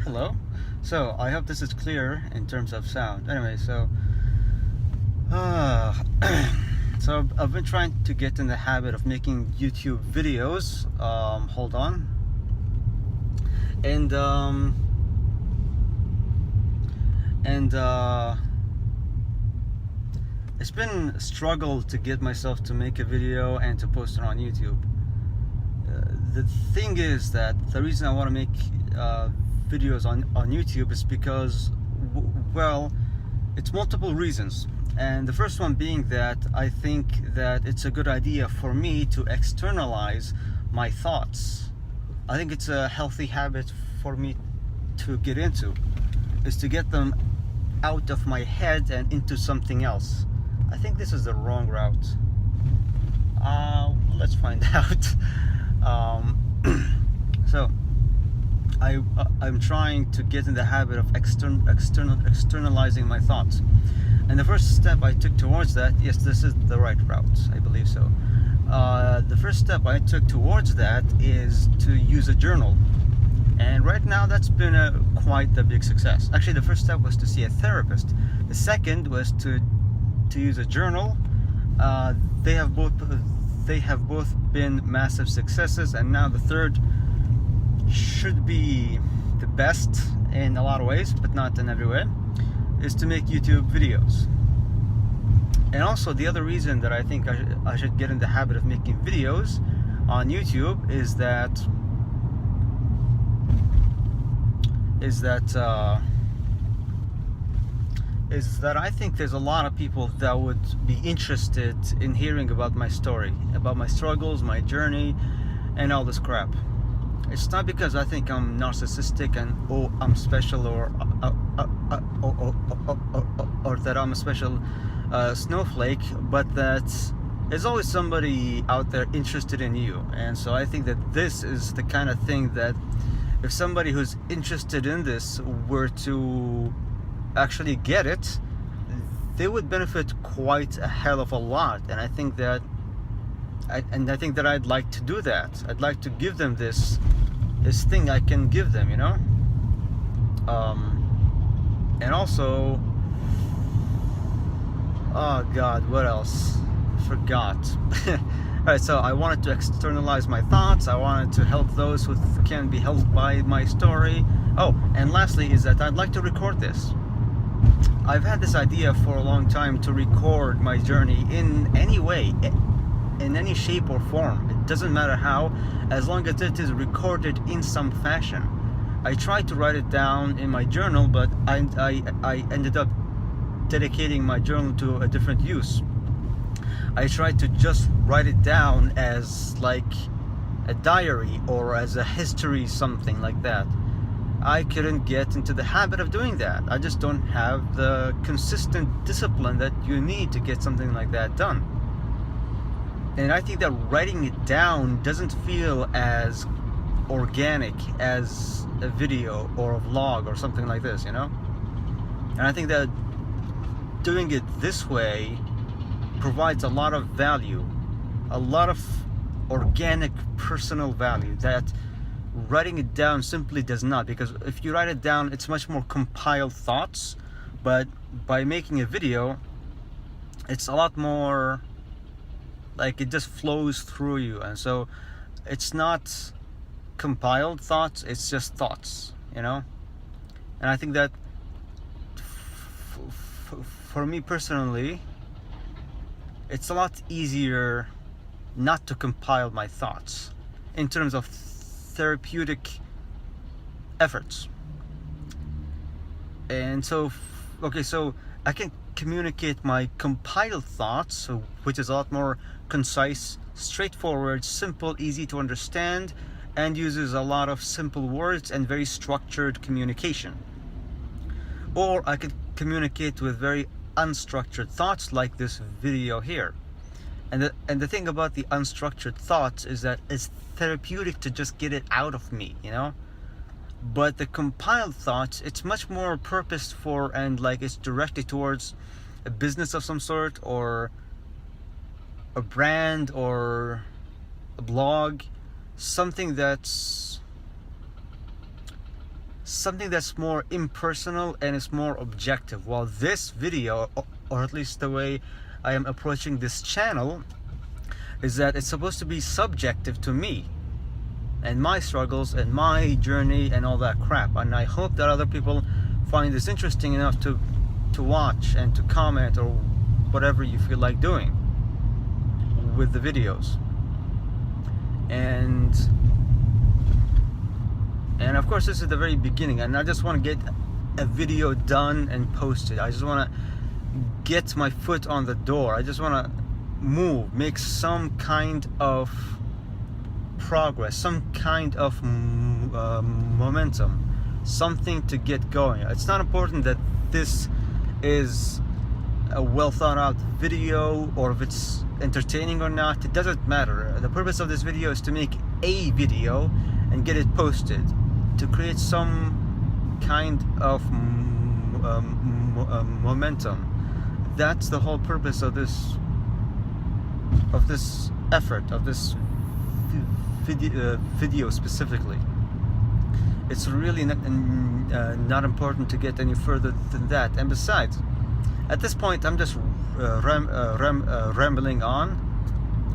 Hello. So I hope this is clear in terms of sound. Anyway, uh, so I've been trying to get in the habit of making YouTube videos. Hold on. And and it's been a struggle to get myself to make a video and to post it on YouTube. The thing is that the reason I want to make videos on YouTube is because, well, it's multiple reasons. And the first one being that I think that it's a good idea for me to externalize my thoughts. I think it's a healthy habit for me to get into, is to get them out of my head and into something else. I think this is the wrong route. Let's find out. So I'm trying to get in the habit of externalizing my thoughts. And the first step I took towards that, yes, this is the right route, I believe so. The first step I took towards that is to use a journal. And right now that's been quite a big success. Actually, the first step was to see a therapist. The second was to use a journal. They have both been massive successes, and now the third should be the best in a lot of ways, but not in every way, is to make YouTube videos. And also the other reason that I think I should get in the habit of making videos on YouTube is that I think there's a lot of people that would be interested in hearing about my story, about my struggles, my journey, and all this crap. It's not because I think I'm narcissistic and I'm special, or that I'm a special snowflake, but that there's always somebody out there interested in you. And so I think that this is the kind of thing that if somebody who's interested in this were to actually get it, they would benefit quite a hell of a lot. And I think that I'd like to do that. I'd like to give them this thing I can give them, you know. And also, oh God, what else? Forgot. Alright, so I wanted to externalize my thoughts. I wanted to help those who can be helped by my story. Oh, and lastly is that I'd like to record this. I've had this idea for a long time to record my journey in any way, in any shape or form. It doesn't matter how, as long as it is recorded in some fashion. I tried to write it down in my journal, but I ended up dedicating my journal to a different use. I tried to just write it down as like a diary or as a history, something like that. I couldn't get into the habit of doing that. I just don't have the consistent discipline that you need to get something like that done. And I think that writing it down doesn't feel as organic as a video or a vlog or something like this, you know? And I think that doing it this way provides a lot of value, a lot of organic personal value that writing it down simply does not. Because if you write it down, it's much more compiled thoughts, but by making a video, it's a lot more like it just flows through you. And so it's not compiled thoughts, it's just thoughts, you know. And I think that for me personally, it's a lot easier not to compile my thoughts in terms of therapeutic efforts. And so okay, so I can communicate my compiled thoughts, which is a lot more concise, straightforward, simple, easy to understand, and uses a lot of simple words and very structured communication. Or I could communicate with very unstructured thoughts like this video here. And the thing about the unstructured thoughts is that it's therapeutic to just get it out of me, you know. But the compiled thoughts, it's much more purposed for, and like it's directed towards a business of some sort, or a brand, or a blog, something that's something that's more impersonal and it's more objective. While this video, or at least the way I am approaching this channel, is that it's supposed to be subjective to me and my struggles and my journey and all that crap. And I hope that other people find this interesting enough to watch and to comment or whatever you feel like doing with the videos. And of course, this is the very beginning, and I just want to get a video done and posted. I just want to get my foot on the door. I just want to move, make some kind of progress, some kind of momentum, something to get going. It's not important that this is a well thought out video or if it's entertaining or not. It doesn't matter. The purpose of this video is to make a video and get it posted, to create some kind of momentum. That's the whole purpose of this effort, of this video specifically. It's really not important to get any further than that. And besides, at this point I'm just rambling on,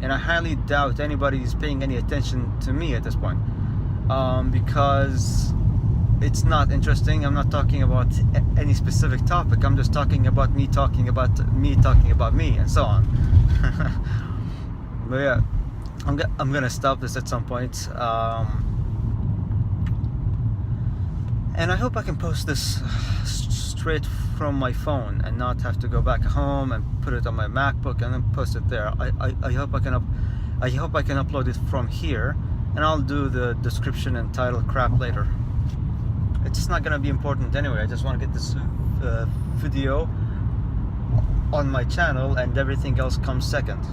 and I highly doubt anybody is paying any attention to me at this point, because it's not interesting. I'm not talking about any specific topic. I'm just talking about me talking about me talking about me, and so on. But yeah, I'm gonna stop this at some point, and I hope I can post this straight from my phone and not have to go back home and put it on my MacBook and then post it there. I hope I can upload it from here, and I'll do the description and title crap later. It's not gonna be important anyway. I just want to get this video on my channel, and everything else comes second.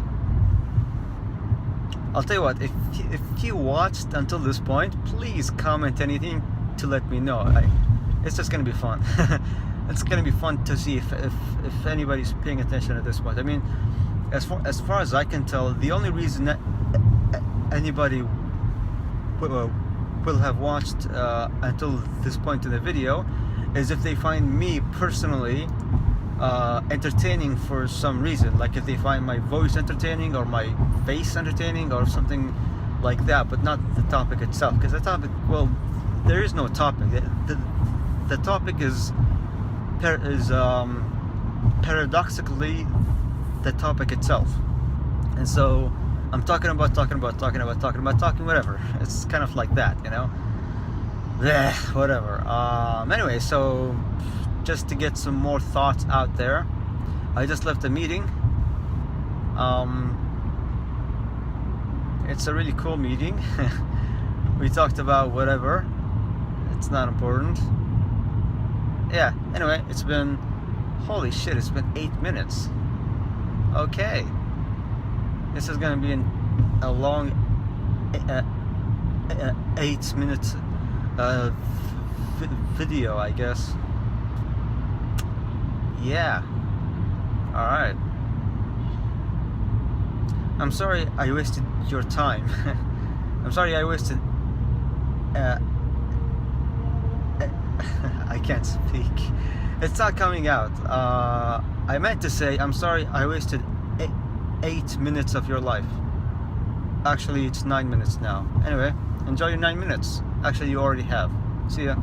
I'll tell you what, if you watched until this point, please comment anything to let me know. It's just gonna be fun. It's gonna be fun to see if anybody's paying attention at this point. I mean, as far as I can tell, the only reason that anybody will have watched until this point in the video is if they find me personally entertaining for some reason, like if they find my voice entertaining or my face entertaining or something like that, but not the topic itself. Because the topic, well, there is no topic. The topic is paradoxically the topic itself. And so I'm talking about whatever. It's kind of like that, you know. Blech, whatever. Anyway, so just to get some more thoughts out there, I just left a meeting. It's a really cool meeting. We talked about whatever. It's not important. Yeah, anyway, it's been, holy shit, it's been 8 minutes. Okay. This is gonna be a long 8-minute video, I guess. Yeah. Alright. I'm sorry I wasted your time. I'm sorry I wasted I can't speak. It's not coming out. I meant to say I'm sorry I wasted 8 minutes of your life. Actually, it's 9 minutes now. Anyway, enjoy your 9 minutes. Actually, you already have. See ya.